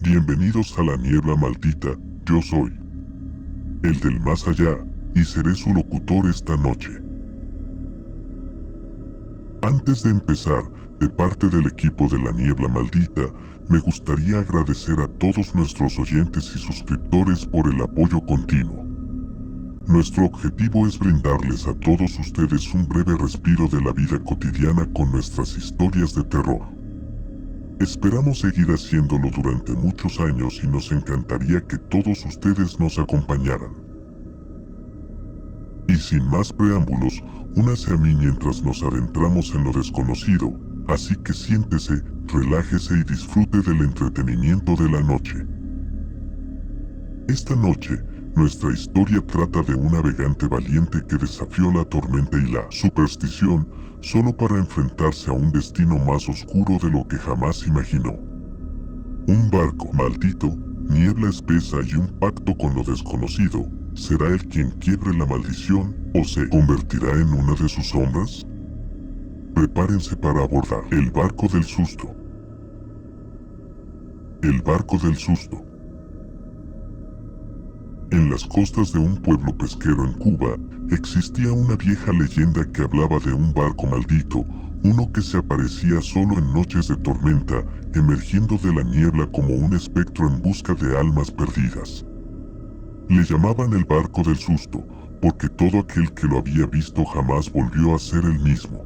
Bienvenidos a la niebla maldita, yo soy el del más allá, y seré su locutor esta noche. Antes de empezar, de parte del equipo de la niebla maldita, me gustaría agradecer a todos nuestros oyentes y suscriptores por el apoyo continuo. Nuestro objetivo es brindarles a todos ustedes un breve respiro de la vida cotidiana con nuestras historias de terror. Esperamos seguir haciéndolo durante muchos años y nos encantaría que todos ustedes nos acompañaran. Y sin más preámbulos, únase a mí mientras nos adentramos en lo desconocido, así que siéntese, relájese y disfrute del entretenimiento de la noche. Esta noche, nuestra historia trata de un navegante valiente que desafió la tormenta y la superstición solo para enfrentarse a un destino más oscuro de lo que jamás imaginó. Un barco maldito, niebla espesa y un pacto con lo desconocido. ¿Será él quien quiebre la maldición o se convertirá en una de sus sombras? Prepárense para abordar el barco del susto. El barco del susto. En las costas de un pueblo pesquero en Cuba, existía una vieja leyenda que hablaba de un barco maldito, uno que se aparecía solo en noches de tormenta, emergiendo de la niebla como un espectro en busca de almas perdidas. Le llamaban el barco del susto, porque todo aquel que lo había visto jamás volvió a ser el mismo.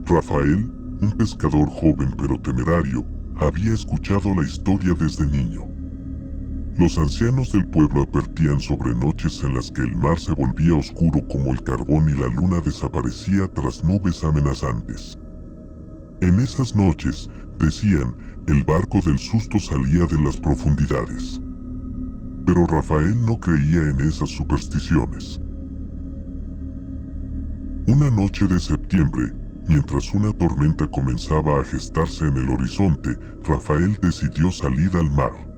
Rafael, un pescador joven pero temerario, había escuchado la historia desde niño. Los ancianos del pueblo advertían sobre noches en las que el mar se volvía oscuro como el carbón y la luna desaparecía tras nubes amenazantes. En esas noches, decían, el barco del susto salía de las profundidades. Pero Rafael no creía en esas supersticiones. Una noche de septiembre, mientras una tormenta comenzaba a gestarse en el horizonte, Rafael decidió salir al mar.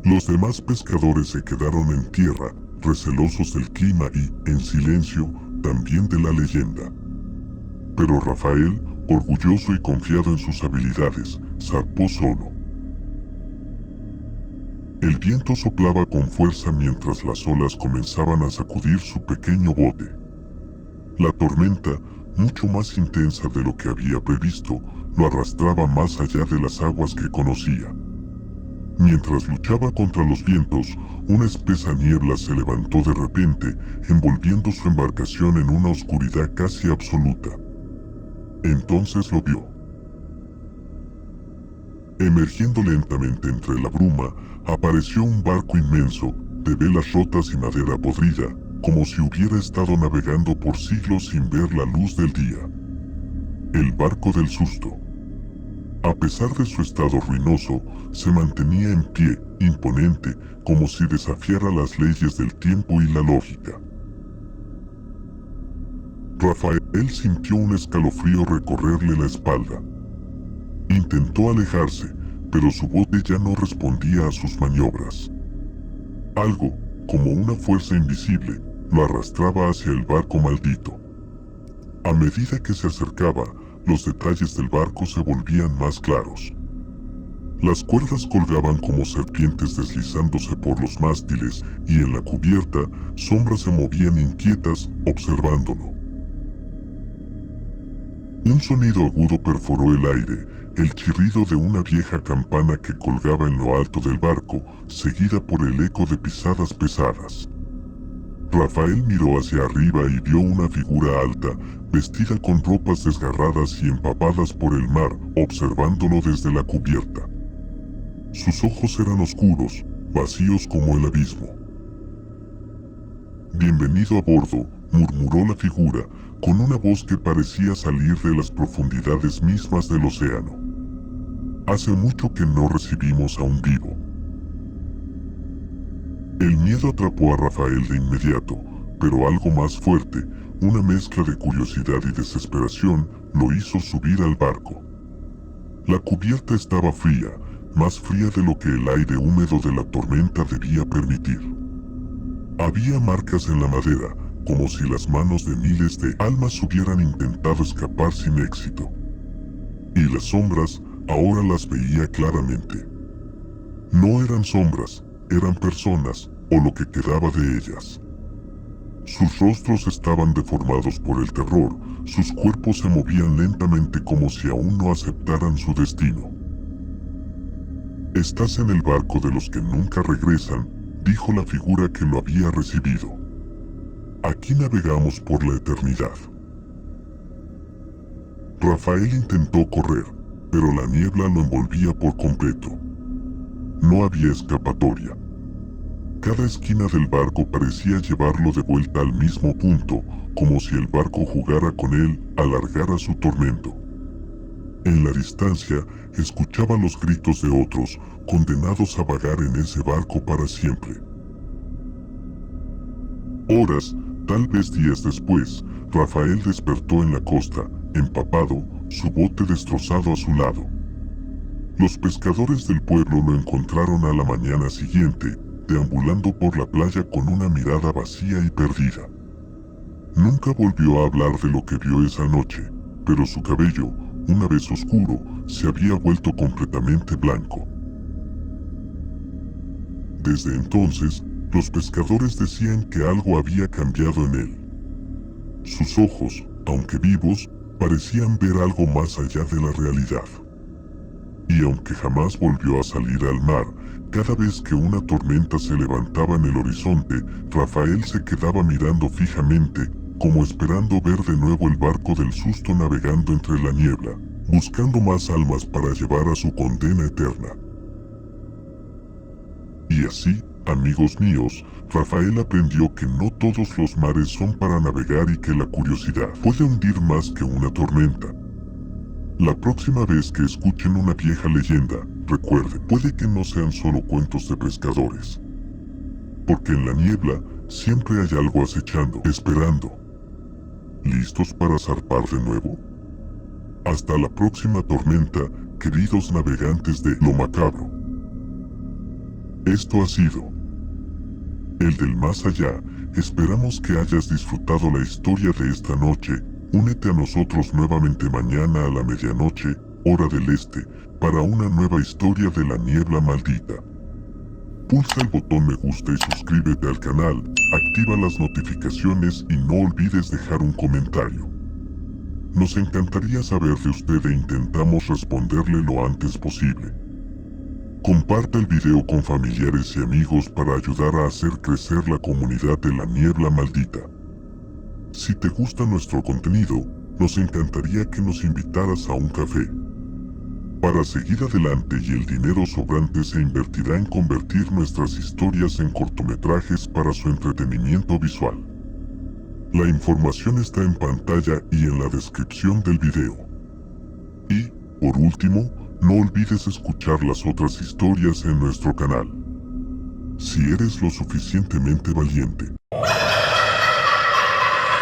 Los demás pescadores se quedaron en tierra, recelosos del clima y, en silencio, también de la leyenda. Pero Rafael, orgulloso y confiado en sus habilidades, zarpó solo. El viento soplaba con fuerza mientras las olas comenzaban a sacudir su pequeño bote. La tormenta, mucho más intensa de lo que había previsto, lo arrastraba más allá de las aguas que conocía. Mientras luchaba contra los vientos, una espesa niebla se levantó de repente, envolviendo su embarcación en una oscuridad casi absoluta. Entonces lo vio. Emergiendo lentamente entre la bruma, apareció un barco inmenso, de velas rotas y madera podrida, como si hubiera estado navegando por siglos sin ver la luz del día. El barco del susto. A pesar de su estado ruinoso, se mantenía en pie, imponente, como si desafiara las leyes del tiempo y la lógica. Rafael sintió un escalofrío recorrerle la espalda. Intentó alejarse, pero su bote ya no respondía a sus maniobras. Algo, como una fuerza invisible, lo arrastraba hacia el barco maldito. A medida que se acercaba, los detalles del barco se volvían más claros. Las cuerdas colgaban como serpientes deslizándose por los mástiles y en la cubierta, sombras se movían inquietas, observándolo. Un sonido agudo perforó el aire, el chirrido de una vieja campana que colgaba en lo alto del barco, seguida por el eco de pisadas pesadas. Rafael miró hacia arriba y vio una figura alta, vestida con ropas desgarradas y empapadas por el mar, observándolo desde la cubierta. Sus ojos eran oscuros, vacíos como el abismo. «Bienvenido a bordo», murmuró la figura, con una voz que parecía salir de las profundidades mismas del océano. «Hace mucho que no recibimos a un vivo». El miedo atrapó a Rafael de inmediato, pero algo más fuerte, una mezcla de curiosidad y desesperación, lo hizo subir al barco. La cubierta estaba fría, más fría de lo que el aire húmedo de la tormenta debía permitir. Había marcas en la madera, como si las manos de miles de almas hubieran intentado escapar sin éxito. Y las sombras, Ahora las veía claramente. No eran sombras, eran personas, o lo que quedaba de ellas. Sus rostros estaban deformados por el terror, sus cuerpos se movían lentamente como si aún no aceptaran su destino. «Estás en el barco de los que nunca regresan», dijo la figura que lo había recibido. «Aquí navegamos por la eternidad». Rafael intentó correr, pero la niebla lo envolvía por completo. No había escapatoria. Cada esquina del barco parecía llevarlo de vuelta al mismo punto, como si el barco jugara con él, alargara su tormento. En la distancia, escuchaba los gritos de otros, condenados a vagar en ese barco para siempre. Horas, tal vez días después, Rafael despertó en la costa, empapado, su bote destrozado a su lado. Los pescadores del pueblo lo encontraron a la mañana siguiente, deambulando por la playa con una mirada vacía y perdida. Nunca volvió a hablar de lo que vio esa noche, pero su cabello, una vez oscuro, se había vuelto completamente blanco. Desde entonces, los pescadores decían que algo había cambiado en él. Sus ojos, aunque vivos, parecían ver algo más allá de la realidad. Y aunque jamás volvió a salir al mar, cada vez que una tormenta se levantaba en el horizonte, Rafael se quedaba mirando fijamente, como esperando ver de nuevo el barco del susto navegando entre la niebla, buscando más almas para llevar a su condena eterna. Y así, amigos míos, Rafael aprendió que no todos los mares son para navegar y que la curiosidad puede hundir más que una tormenta. La próxima vez que escuchen una vieja leyenda, recuerden, puede que no sean solo cuentos de pescadores. Porque en la niebla siempre hay algo acechando, esperando. ¿Listos para zarpar de nuevo? Hasta la próxima tormenta, queridos navegantes de lo macabro. Esto ha sido El del Más Allá. Esperamos que hayas disfrutado la historia de esta noche. Únete a nosotros nuevamente mañana a la medianoche, hora del este, para una nueva historia de la niebla maldita. Pulsa el botón me gusta y suscríbete al canal, activa las notificaciones y no olvides dejar un comentario. Nos encantaría saber de usted e intentamos responderle lo antes posible. Comparte el video con familiares y amigos para ayudar a hacer crecer la comunidad de la niebla maldita. Si te gusta nuestro contenido, nos encantaría que nos invitaras a un café. Para seguir adelante y el dinero sobrante se invertirá en convertir nuestras historias en cortometrajes para su entretenimiento visual. La información está en pantalla y en la descripción del video. Y, por último, no olvides escuchar las otras historias en nuestro canal. Si eres lo suficientemente valiente.